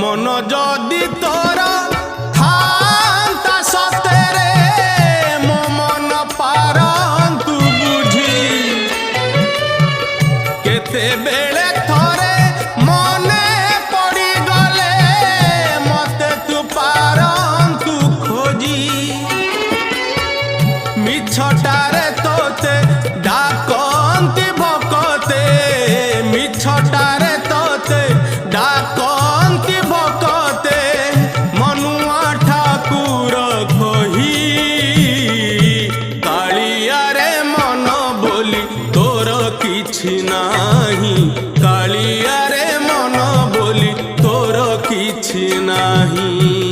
मन जदि तोर थांता सतेरे मो मन पारंतु बुझी केते बेले थोरे मने पड़ी गले मते तू पारंतु खोजी मिछटारे तोते डाकंती भकते मिछटारे तोते डाकंती भकते मनुआ ठाकुर कही कालिया रे मन बोली तोर किछि नाही कालिया रे मन बोली तोर किछि नाही।